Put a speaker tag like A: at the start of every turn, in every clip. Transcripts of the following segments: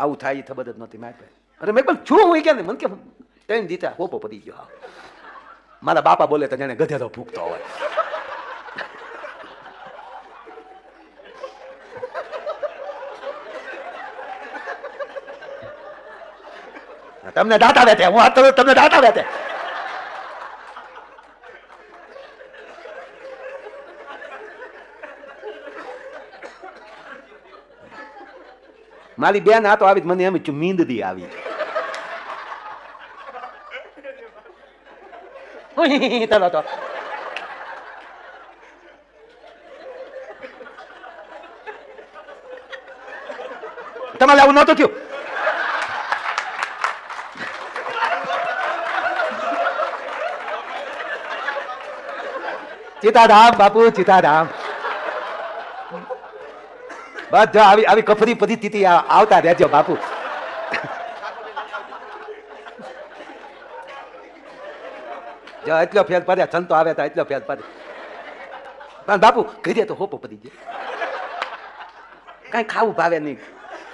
A: આવું થાય એ ખબર જ નહોતી મારે. અરે મેં પણ છું હું કે મને કે ટાઈમ દીધા હોપો પડી ગયો. મારા બાપા બોલે તો જાણે ગધેડો ભૂખતો હોય. તમને દાંત આવે છે, હું તમને દાંત આવે છે. મારી બેન આ તો આવી મને એમ મીંદડી આવી. ચાલો તો તમારે આવું નહોતું થયું. સીતારામ બાપુ, સીતારામ. બસ જો આવી કફરી પરિસ્થિતિ આવતા રહેજો બાપુ. જો એટલો ફેર પડે, સંતો આવે તો એટલો ફેર પડે. પણ બાપુ ઘરે તો હોપો પડી જાય. કઈ ખાવું ભાવે નહીં,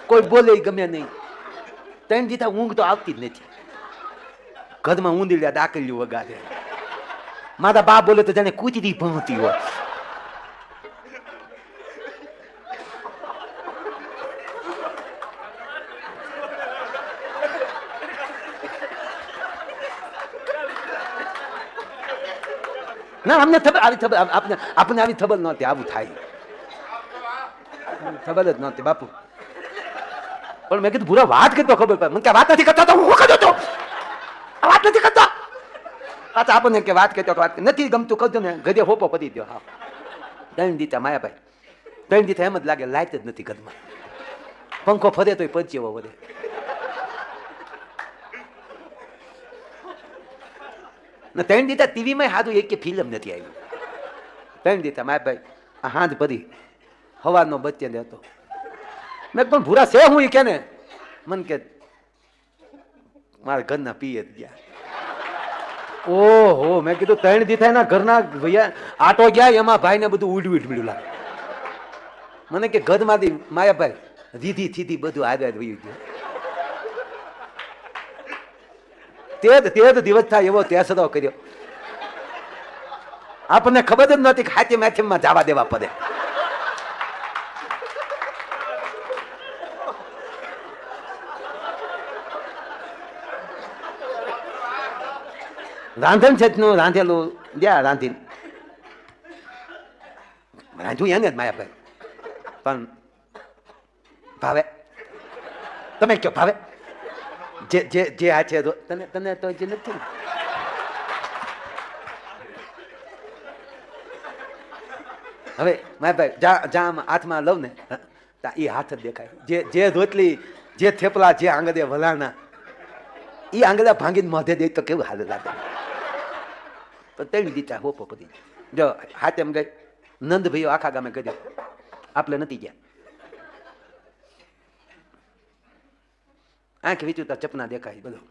A: કોઈ બોલે ગમે નહીં. ત્રણ દીધા ઊંઘ તો આવતી જ નથી. ઘરમાં ઊંધીડા ડાકલ્યું વગાડે. મારા બા બોલે તો જાણે કૂતરી ભણતી હોય. ના અમને ખબર આપણને આવી ખબર નહોતી આવું થાય. ખબર જ નહોતી બાપુ. પણ મેં કીધું ભૂરા વાત કરતો ખબર પડે. મને કે વાત નથી કરતા તો હું કરતો તો વાત નથી કરતા. પાછા આપણને કે વાત કરતો વાત નથી ગમતું કરજો ને. ઘરે હોપો પડી દો. હા ત્રણ દીતા માયાભાઈ, ત્રણ દીતા એમ જ લાગે લાઈટ જ નથી ઘરમાં. પંખો ફરે તો પચેવો વધે. ત્રણ દીતા ટીવીમાં સારું એક ફિલ્મ નથી આવી. ત્રણ દીતા માયાભાઈ આ હાંજ પડી હવાનો બચ્ચે હતો. મેં પણ ભૂરા છે હું એ કે ને મન કે મારા ઘરના પીએ જ ગયા. ઓહો મેં કીધું ત્રણ દીધા એના ઘરના ભૈયા આટો ગયા એમાં ભાઈ ને બધું ઉડ્યું લાગે. મને કે ઘરમાંથી માયાભાઈ રીધી થીધી બધું આદા વયું ગયું. તે જ દિવસ થાય એવો તેસરો કર્યો. આપણને ખબર જ નહોતી કે હાથે મેથીમાં જવા દેવા પડે. રાંધણ છે નું રાંધેલું જ્યાં રાંધીને રાંધું એને જ માયાભાઈ. પણ ભાવે તમે કયો ભાવે જે આ છે તને તો જે નથી. હવે માયાભાઈ જ્યાં હાથમાં લઉં ને એ હાથ જ દેખાય. જે રોટલી જે થેપલા જે આંગળે વલાણા એ આંગળા ભાંગીને મોઢે દે તો કેવું હાલ લાગે. તો તેની દીચા હોપો પડી જો હાથ એમ ગઈ. નંદ ભાઈઓ આખા ગામે કર્યો, આપણે નથી ગયા. આંખ વીચું તો ચપના દેખાય બધું.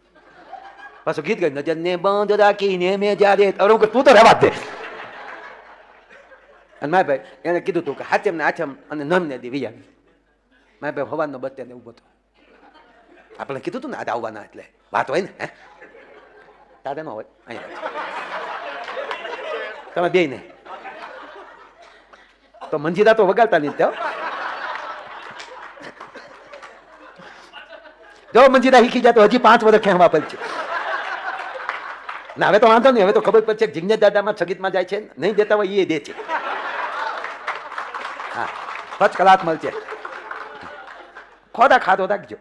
A: પાછું ગીત ગઈ નજર ને બંધ રાખીને મેં જ્યારે તું તો રહેવા દે. અને માય ભાઈ એને કીધું તું કે હાથેમ ને આથેમ અને નમ ને દી વિયા. માય ભાઈ હવાનો બચ્ચે ને ઉભો હતો. આપણે કીધું તું ને આજે આવવાના એટલે વાત હોય ને. હે તારે ન હોય અહીંયા તમે બે નહીં તો મંજીરા તો વગાડતા નહીં. જો મંજીરા શીખી જાય તો હજી 5 વર્ષ ખેવા પડશે. ના હવે તો વાંધો નહીં. હવે તો ખબર પડશે જીજ્ઞેશ દાદામાં સગીતમાં જાય છે, નહીં દેતા હોય એ દે છે. હા 5 કલાક મળશે. ખોદા ખાધો રાખજો.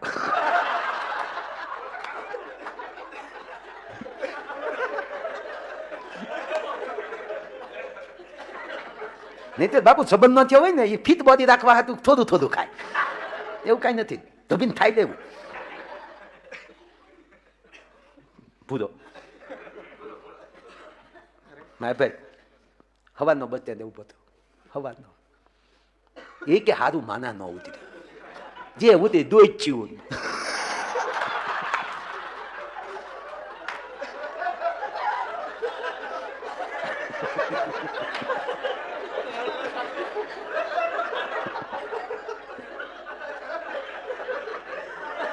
A: નહીં તો બાપુ સંબંધ ન થયો હોય ને એ ફિટ બોડી રાખવા હતું થોડું ખાય. એવું કઈ નથી. ધબીને ખાઈ લેવું. ભૂરો મારા ભાઈ હવાનો બચ્ચે ઉભો હતો. હવાનો એ કે હારું માના ન ઉતરી જે ઉતરી દોચ્યું.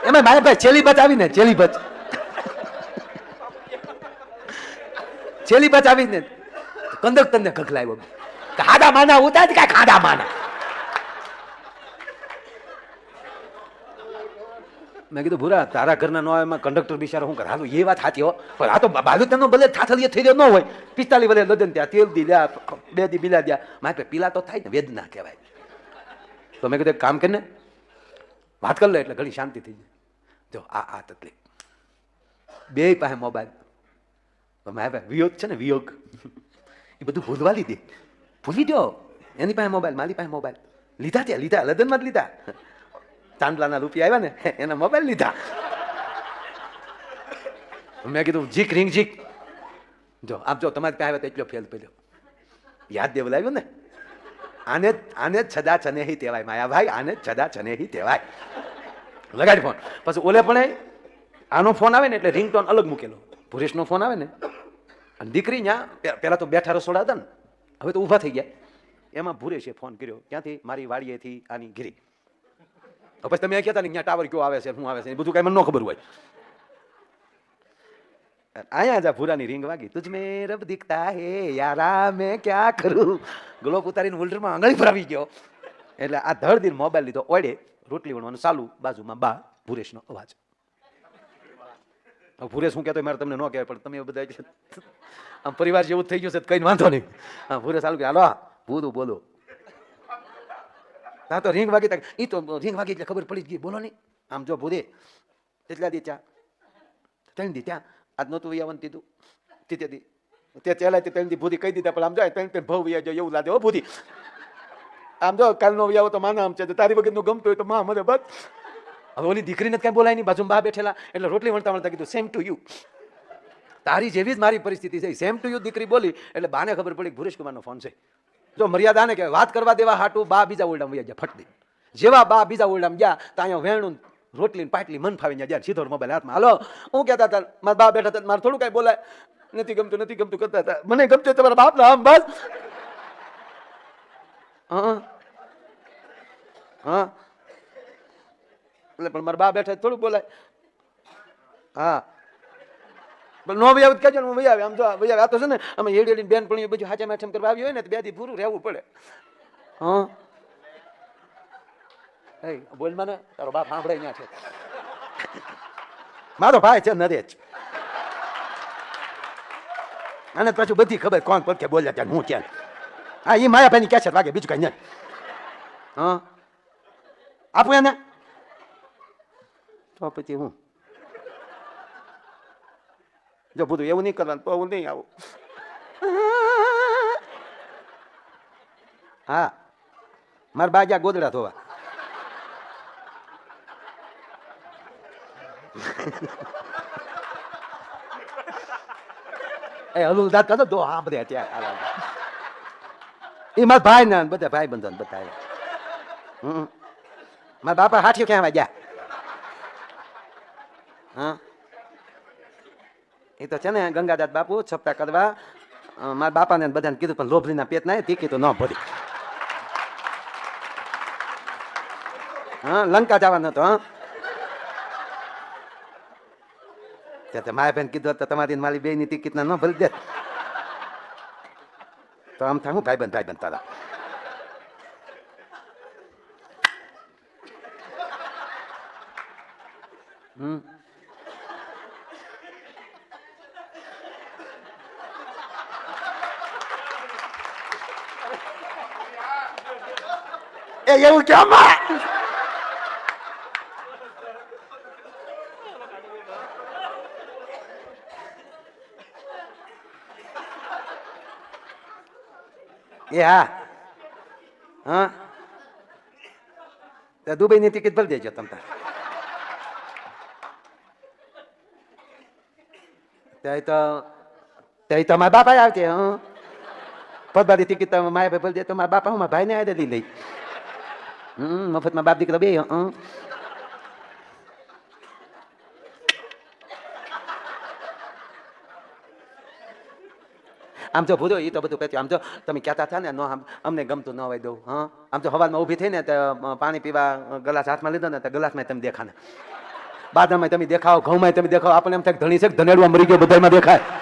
A: એમાં મારે ભાઈ છેલ્લી બચ આવીને છેલ્લી બચ આવીને કંડક્ટરને ખખલાવ્યો ખાડા માના ઉતાર કે ખાડા માના. મેં કીધું ભૂરા તારા ઘરના નો એમાં કંડક્ટર બિચારો શું કરે? હાલો એ વાત સાચી હો, પણ આ તો બાલુતનો ભલે થાથલીએ થઈ રહ્યો ન હોય, 45 ભલે લદન ત્યાં તેલ દી લ્યા, 2 દી બિલા દ્યા, મારે પીલા તો થાય ને, વેદના કહેવાય. તો મેં કીધું કામ કરીને વાત કરી લે એટલે ઘણી શાંતિ થઈ જાય. જો આ તકલીફ બે પાસે મોબાઈલ, વિયોગ છે ને, વિયોગ એ બધું ભૂલવા લીધી, ભૂલી દો. એની પાસે મોબાઈલ, મારી પાસે મોબાઈલ, લીધા ત્યાં લીધા, લદનમાં જ લીધા. ચાંદલાના રૂપિયા આવ્યા ને એના મોબાઈલ લીધા. મેં કીધું જીક રિંગ જીક, જો આપ જો તમારી પાસે આવ્યા તો એટલો ફેલ પડ્યો. યાદ દેવલાવ્યું ને, આને જ છદા છનેહી કહેવાય માયાભાઈ, આને જ છદા છનેહી કહેવાય. લગાડી ફોન. પછી ઓલે પણ આનો ફોન આવે ને એટલે રિંગટોન અલગ મૂકેલો, ભુરેશનો ફોન આવે ને, અને દીકરી ત્યાં પેલા તો બેઠા રસોડા હતા ને, હવે તો ઊભા થઈ ગયા. એમાં ભુરેશે ફોન કર્યો, ક્યાંથી? મારી વાડીએથી આની ગીરી. પછી તમે કહેતા ને ત્યાં ટાવર કયો આવે છે, શું આવે છે, એ બધું કઈ મને ન ખબર હોય. આયા જા ભૂરાની રીંગ વાગી, તુજ મે રબ દિખતા હે યારા મેં ક્યાં કરું. ગ્લોબ ઉતારીને હોલ્ડરમાં આંગળી પર આવી ગયો. એટલે આ ધડદીન મોબાઈલ લીધો, ઓડે રોટલી વણવાનું ચાલુ, બાજુમાં બા ભુરેશનો અવાજ. ભુરેશ શું કહેતો મારે તમને ન કહેવાય, પણ તમે બધા આમ પરિવાર જેવું થઈ ગયું છે, કઈ વાંધો નહીં. હા ભુરેશ ચાલુ કે હાલો ભૂરું બોલો. હા તો રીંગ વાગી, એ તો રીંગ વાગી એટલે ખબર પડી જ ગઈ, બોલો નહીં. આમ જો ભૂરે એટલા દી ત્યાં 3 દી ત્યાં, આજ નહોતું આવવાનું દીધું, તે દી તે ચેલાય 3 દી ભૂરી કહી દીધા, પણ આમ જાય 3 ભવ વ્યા જાય એવું લાગે હો ભૂરી. આમ જો કાલનો વ્યાવો તો માના આમ છે, તારી વગરનું ગમતું હોય તો માં મને બસ. હવે ઓલી દીકરીને કઈ બોલાય નહીં, બાજુ બા બેઠેલા, એટલે રોટલી વણતા વણતા કીધું સેમ ટુ યુ. તારી જેવી જ મારી પરિસ્થિતિ છે, સેમ ટુ યુ દીકરી બોલી એટલે બાને ખબર પડી ભુરેશ કુમારનો ફોન છે. જો મર્યાદા ને કહેવાય, વાત કરવા દેવા હાટું બા બીજા ઓરડામાં વયા ગયા ફટદી. જેવા બા બીજા ઓરડામાં ગયા તો અહીંયા વેણું રોટલી પાટલી મન ફાવીને ગયા, સીધો મોબાઈલ હાથમાં. હાલો હું કહેતા હતા, મારા બા બેઠા હતા, મારે થોડું કઈ બોલાય, નથી ગમતું કરતા હતા. મને ગમતું તમારા બાપ ના આમ બસ. હા એટલે પણ મારા બા બેઠા થોડું બોલાય. હા પણ નો ભાઈ કેજો ને, હું ભાઈ આવે. આમ જો ભાઈ આવે, આ તો છે ને અમે એડી બેન પણ બધું હાચા માઠમ કરવા આવી હોય ને, 2 દી પૂરું રહેવું પડે. હા બોલ મને, તારો બાપ સાંભળે ત્યાં છે. મારો ભાઈ છે નરેશ, અને પાછું બધી ખબર કોણ પડકે બોલ્યા ત્યાં હું ક્યાં. હા એ માયાભાઈ ની કેસેટ વાગે, બીજું કઈ નહીં. હા આપું એને તો પછી હું જો બધું એવું નહીં કરવાનું તો હું નહીં આવું. હા મારા બા ગયા ગોદડા ધોવા. એ હલુ દાંત કાઢો દો. હા બધા ત્યાં એ મારા ભાઈ ના બધા ભાઈ બંધો બધા. મારા બાપા હાથીઓ ક્યાં ગયા? હા એ તો છે ને ગંગાદાસ બાપુ છપટા કરવા મારા બાપાને બધાને કીધું, પણ લોભરીના પેટ ના તીકી તો ન ભરી. હા લંકા જવાનો હતો. હા ત્યાં મારા બેન કીધું તો તમારી મારી બે ની ટિકિટ ના ન ભરી દે તો આમ થાય હું ભાઈબંધ તારા. એવું કેમ? એ હા હા દુબઈ ની ટિકિટ ભરી દેજો તમ તાર. ત્યાં તો મારા બાપા આવશે. હા પદબારી ટિકિટ મારા ભાઈ ભરી દે તો મારા બાપા હું મારા ભાઈ ને આદે લઈ. મફતમાં બાપ દીકરા બે. આમ જો ભૂરો એ તો બધું પહેર્યું. આમ જો તમે કહેતા હતા ને અમને ગમતું ન હોય દઉં. હા આમ તો હવારમાં ઊભી થઈને પાણી પીવા ગ્લાસ હાથમાં લીધો ને તો ગ્લાસમાં તમે દેખાને. બાદામાં તમે દેખાવ ઘઉંમાં તમે દેખાવ આપણને એમ થાય કે ધણી છે કે ધનેડવા મરી ગયો બધામાં દેખાય